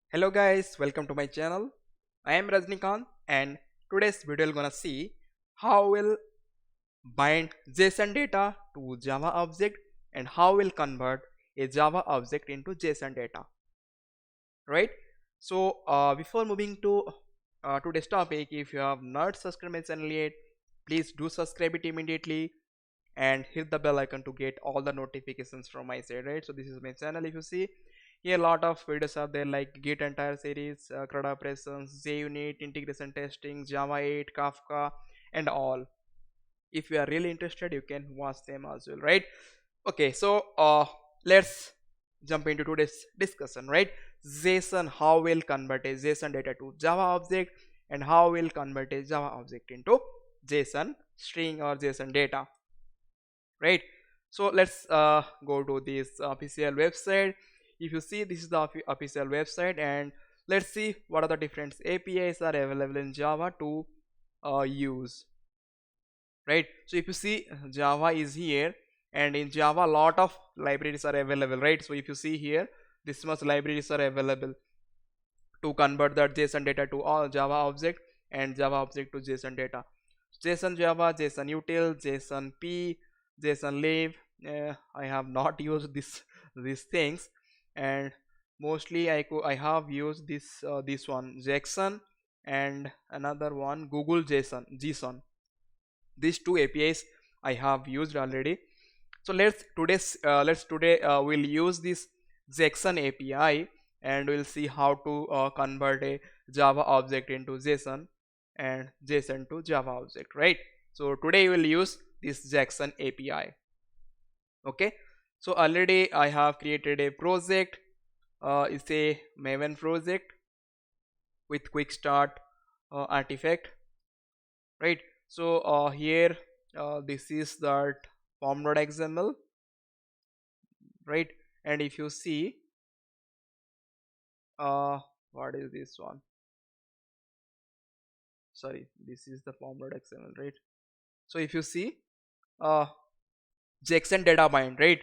Hello guys, welcome to my channel. I am Rajnikant and today's video we're gonna see how we'll bind JSON data to Java object and how we'll convert a Java object into JSON data, right? So before moving to today's topic, if you have not subscribed my channel yet, please do subscribe it immediately and hit the bell icon to get all the notifications from my side, right? So this is my channel. If you see here, a lot of videos are there like Git entire series, CRUD operations, JUnit, integration testing, Java 8, Kafka, and all. If you are really interested, you can watch them as well, right? Okay, so let's jump into today's discussion, right? JSON, how we'll convert a JSON data to Java object and how we'll convert a Java object into JSON string or JSON data, right? So let's go to this official website. If you see, this is the official website, and let's see what are the different APIs are available in Java to use, right? So if you see, Java is here, and in Java a lot of libraries are available, right? So if you see here, this much libraries are available to convert that JSON data to all Java object and Java object to JSON data. JSON Java, JSON util, JSON P, JSON Live. I have not used these things, and mostly I have used this one JSON and another one Google JSON. These two APIs I have used already. So let's today we'll use this JSON API and we'll see how to convert a Java object into JSON and JSON to Java object, right? So today we'll use this JSON API. Okay, so already I have created a project. It's a Maven project with quick start artifact, right? So here this is that form.xml, right? And if you see what is this one, sorry, this is the form.xml, right? So if you see uh JSON data bind, right?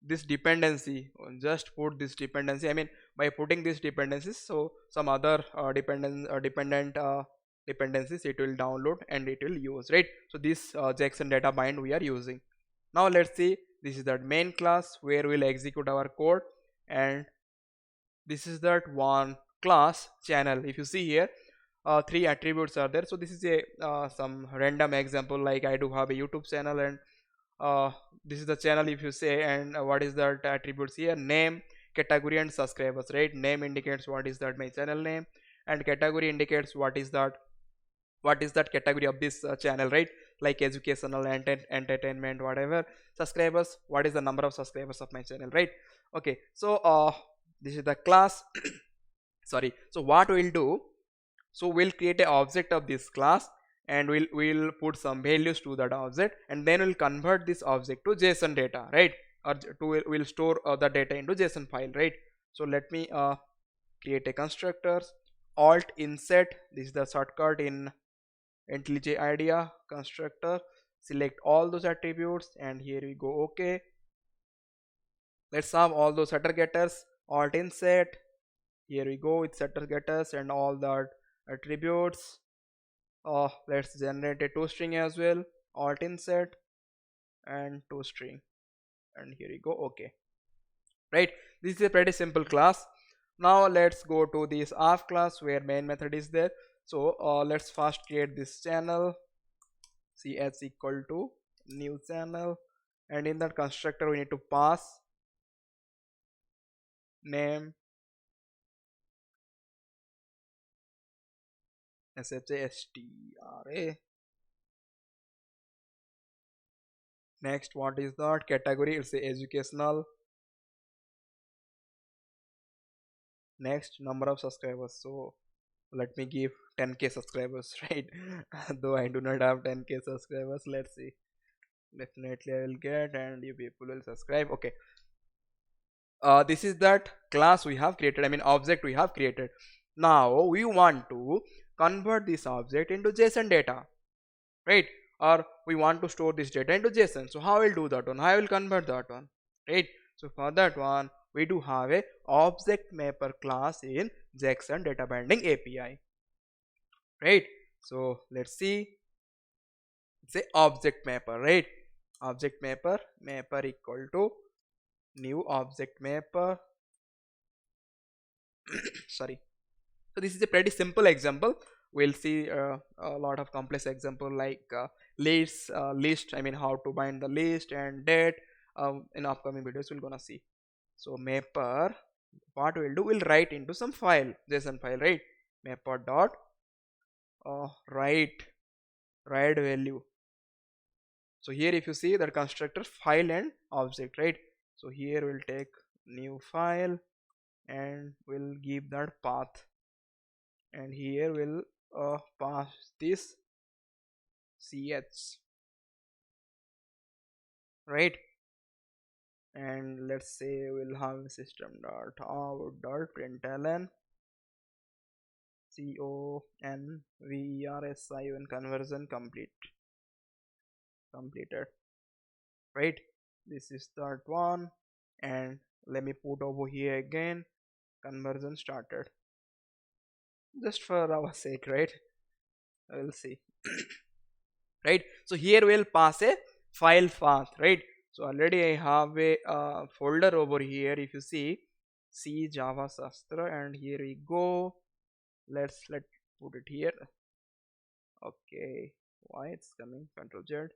This dependency, just put this dependency, I mean by putting these dependencies, so some other dependent dependencies it will download and it will use, right? So this JSON data bind we are using. Now let's see, this is that main class where we'll execute our code, and this is that one class channel. If you see here, three attributes are there. So this is a some random example, like I do have a YouTube channel, and uh, this is the channel if you say, and what is that attributes here, name, category, and subscribers, right? Name indicates what is that my channel name, and category indicates what is that category of this channel, right? Like educational, entertainment, whatever. Subscribers, what is the number of subscribers of my channel, right? Okay, so this is the class. Sorry, so what we'll do, so we'll create an object of this class, and we'll put some values to that object, and then we'll convert this object to JSON data, right? Or to we'll store the data into JSON file, right? So let me create a constructor, alt insert, this is the shortcut in IntelliJ IDEA constructor. Select all those attributes, and here we go. Okay, let's have all those setter getters, alt insert, here we go with setter getters and all the attributes. Let's generate a toString as well, alt insert and toString, and here we go. Okay, right, this is a pretty simple class. Now let's go to this auth class where main method is there. So let's first create this channel, cs equal to new channel, and in that constructor we need to pass name, SHASTRA. Next, what is that category? It's a educational. Next, number of subscribers, so let me give 10k subscribers, right? Though I do not have 10k subscribers, let's see, definitely I will get, and you people will subscribe. Okay, this is that class we have created, I mean object we have created. Now we want to convert this object into JSON data, right? Or we want to store this data into JSON. So how I will do that one, how I will convert that one, right? So for that one we do have a object mapper class in JSON data binding API, right? So let's see, it's a object mapper, right? Object mapper equal to new object mapper. Sorry. So this is a pretty simple example. We'll see a lot of complex example like list, I mean how to bind the list and date. In upcoming videos we're gonna see. So mapper, what we'll do, we'll write into some file, JSON file, right? Mapper dot write value. So here if you see that constructor file and object, right? So here we'll take new file and we'll give that path, and here we'll pass this ch, right? And let's say we'll have system dot out dot println conversion conversion completed, right? This is that one, and let me put over here again conversion started, just for our sake, right? We'll see. Right, so here we'll pass a file path, right? So already I have a folder over here, if you see C Java Sastra, and here we go. Let's put it here. Okay, why it's coming? Control Z.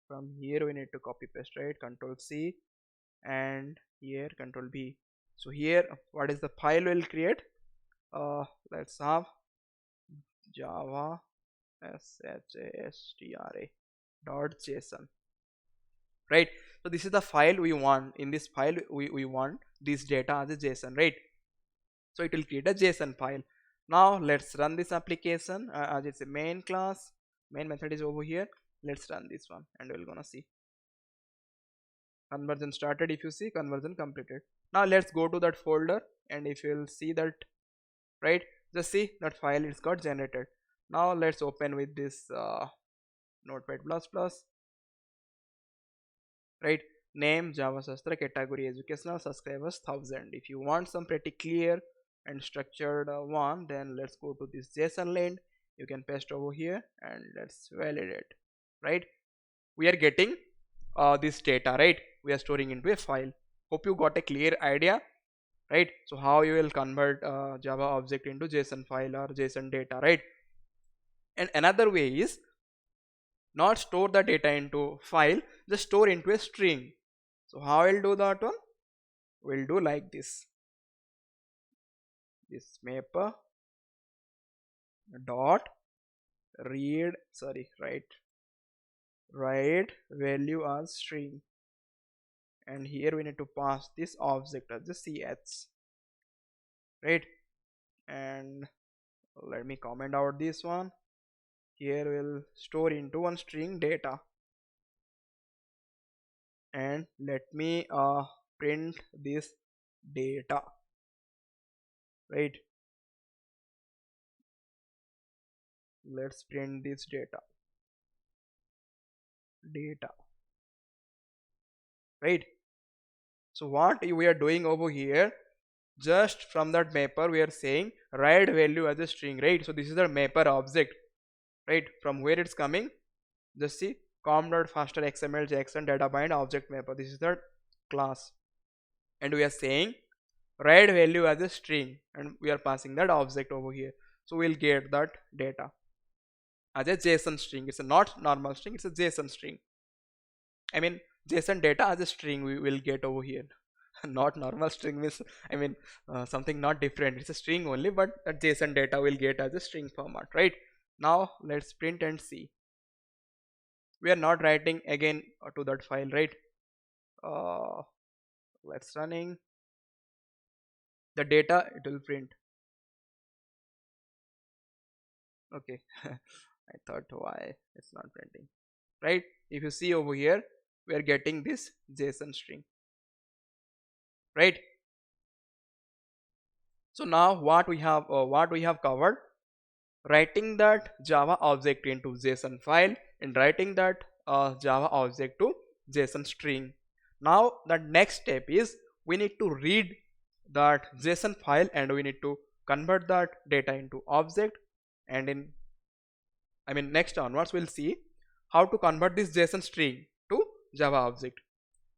From here we need to copy paste, right? Control C, and here Control B. So here what is the file we'll create? Let's have Java shastra.json, right? So this is the file we want. In this file we want this data as a JSON, right? So it will create a JSON file. Now let's run this application as it's a main class. Main method is over here. Let's run this one and we're gonna see conversion started. If you see, conversion completed. Now let's go to that folder, and if you'll see that, right, just see that file is got generated. Now let's open with this Notepad++, right? Name Java Sastra, category educational, subscribers 1000. If you want some pretty clear and structured one, then let's go to this JSON link. You can paste over here and let's validate, right? We are getting this data, right? We are storing into a file. Hope you got a clear idea, right? So how you will convert Java object into JSON file or JSON data, right? And another way is not store the data into file, just store into a string. So how I'll do that one? We'll do like this. This mapper dot write value as string, and here we need to pass this object as the ch, right? And let me comment out this one. Here we'll store into one string data, and let me print this data, right? Let's print this data, right? So what we are doing over here, just from that mapper we are saying write value as a string, right? So this is the mapper object, right? From where it's coming, just see com.faster xml JSON data bind object mapper. This is the class, and we are saying write value as a string, and we are passing that object over here. So we'll get that data as a JSON string. It's a not normal string, it's a JSON string. I mean JSON data as a string we will get over here. Not normal string means, I mean something not different. It's a string only, but that JSON data will get as a string format, right? Now let's print and see. We are not writing again to that file, right? Let's running the data, it will print. Okay. I thought why it's not printing, right? If you see over here, we are getting this JSON string, right? So now what we have covered, writing that Java object into JSON file and writing that Java object to JSON string. Now the next step is we need to read that JSON file and we need to convert that data into object. And in next onwards we'll see how to convert this JSON string to Java object,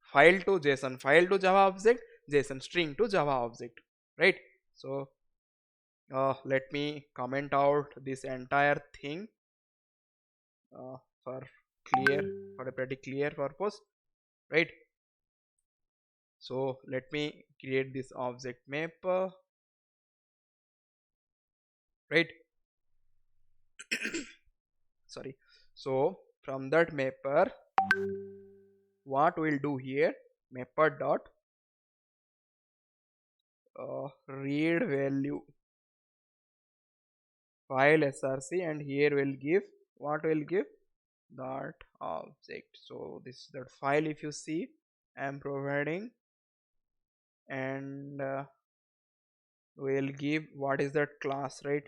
file to JSON file to Java object, JSON string to Java object, right? So let me comment out this entire thing for a pretty clear purpose, right? So let me create this object map, right? Sorry. So from that mapper, what we'll do here, mapper dot read value file src, and here we'll give what we'll give that object. So this is that file, if you see I'm providing, and we'll give what is that class, right?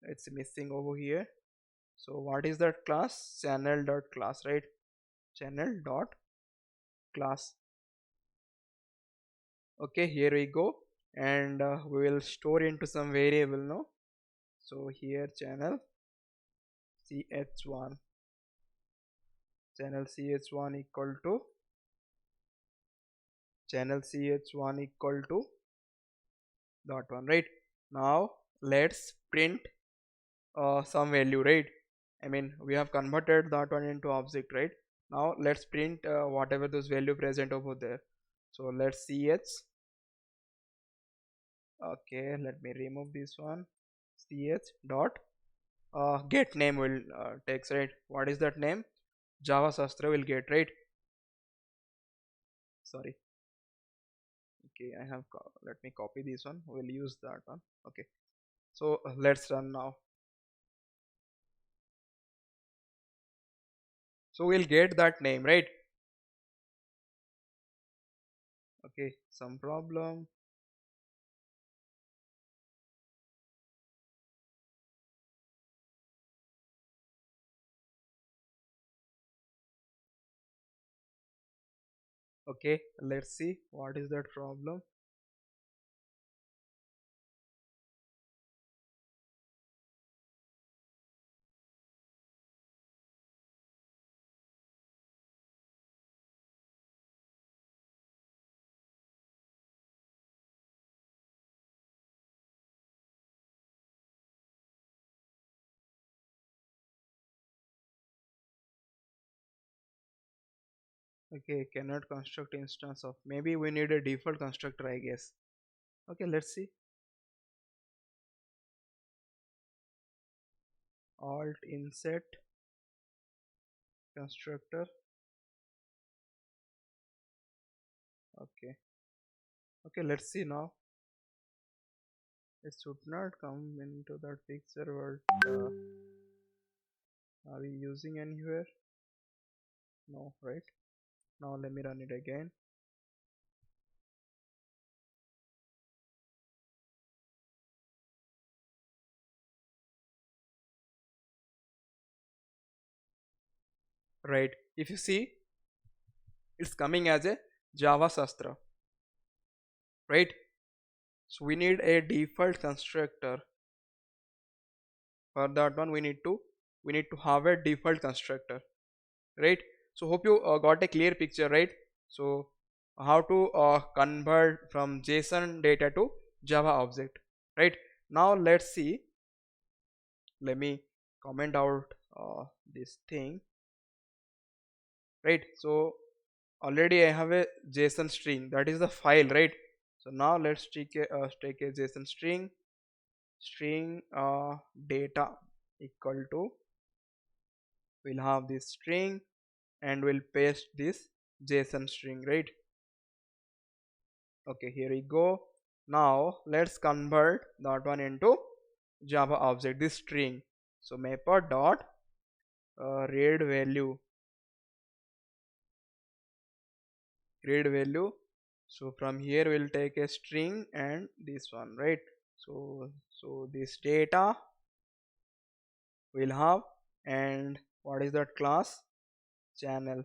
It's missing over here. So what is that class? Channel dot class, right? Channel dot class. Okay, here we go, and we will store into some variable now. So here channel ch1 equal to channel ch1 equal to dot one, right? Now let's print some value, right? We have converted that one into object, right? Now let's print whatever those value present over there. So let's ch, okay, let me remove this one, ch dot get name will takes, right? What is that name? Java Sastra will get, right? Sorry. Okay, let me copy this one, we'll use that one. Okay, so let's run now. So we'll get that name, right? Okay, some problem. Okay, let's see what is that problem. Okay, cannot construct instance of, maybe we need a default constructor, I guess. Okay, let's see. Alt insert constructor. Okay, okay, let's see now. It should not come into that picture, but are we using anywhere? No, right? Now let me run it again. Right, if you see, it's coming as a Java Sastra, right? So we need a default constructor. For that one we need to have a default constructor, right? So hope you got a clear picture, right? So how to convert from JSON data to Java object, right? Now let's see, let me comment out this thing, right? So already I have a JSON string, that is the file, right? So now let's take a JSON string data equal to, we'll have this string and we'll paste this JSON string, right? Okay, here we go. Now let's convert that one into Java object, this string. So mapper dot read value. So from here we'll take a string and this one, right? So this data we'll have, and what is that class? Channel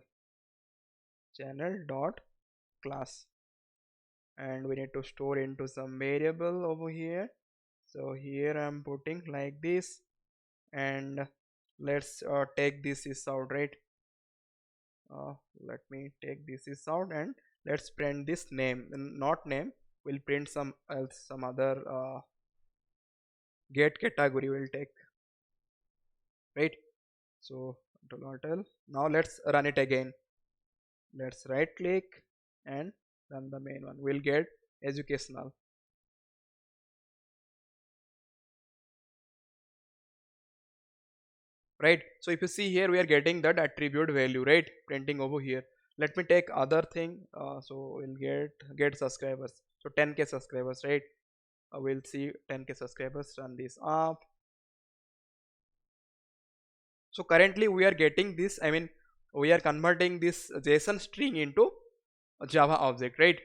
dot class. and we need to store into some variable over here. So here I'm putting like this, and let's take this is out, right? Let me take this is out, and let's print this name, not name, we'll print some else, some other get category will take, right? So total. Now let's run it again. Let's right click and run the main one. We'll get educational, right? So if you see here, we are getting that attribute value, right? Printing over here. Let me take other thing. So we'll get subscribers. So 10k subscribers, right? We'll see 10k subscribers. Run this up. So currently we are getting this. I mean, we are converting this JSON string into a Java object, right?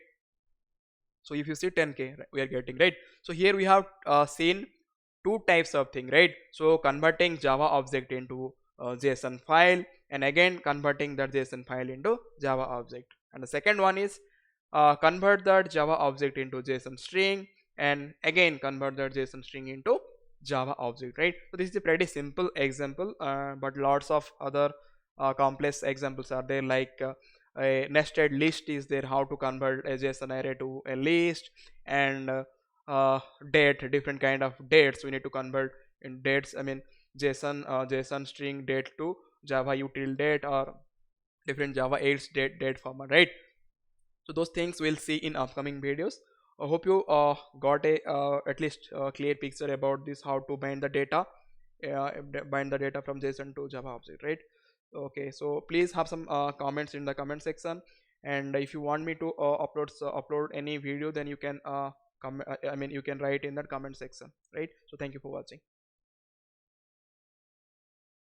So if you see 10k, we are getting, right? So here we have seen two types of thing, right? So converting Java object into JSON file, and again converting that JSON file into Java object. And the second one is convert that Java object into JSON string, and again convert that JSON string into Java object, right? So this is a pretty simple example, but lots of other complex examples are there, like a nested list is there, how to convert a JSON array to a list, and date, different kind of dates we need to convert in dates. I mean, JSON string date to Java util date, or different Java 8 date format, right? So those things we'll see in upcoming videos. I hope you got a at least clear picture about this, how to bind the data, bind the data from JSON to Java object, right? Okay, so please have some comments in the comment section, and if you want me to upload any video, then you can I mean, you can write in that comment section, right? So thank you for watching.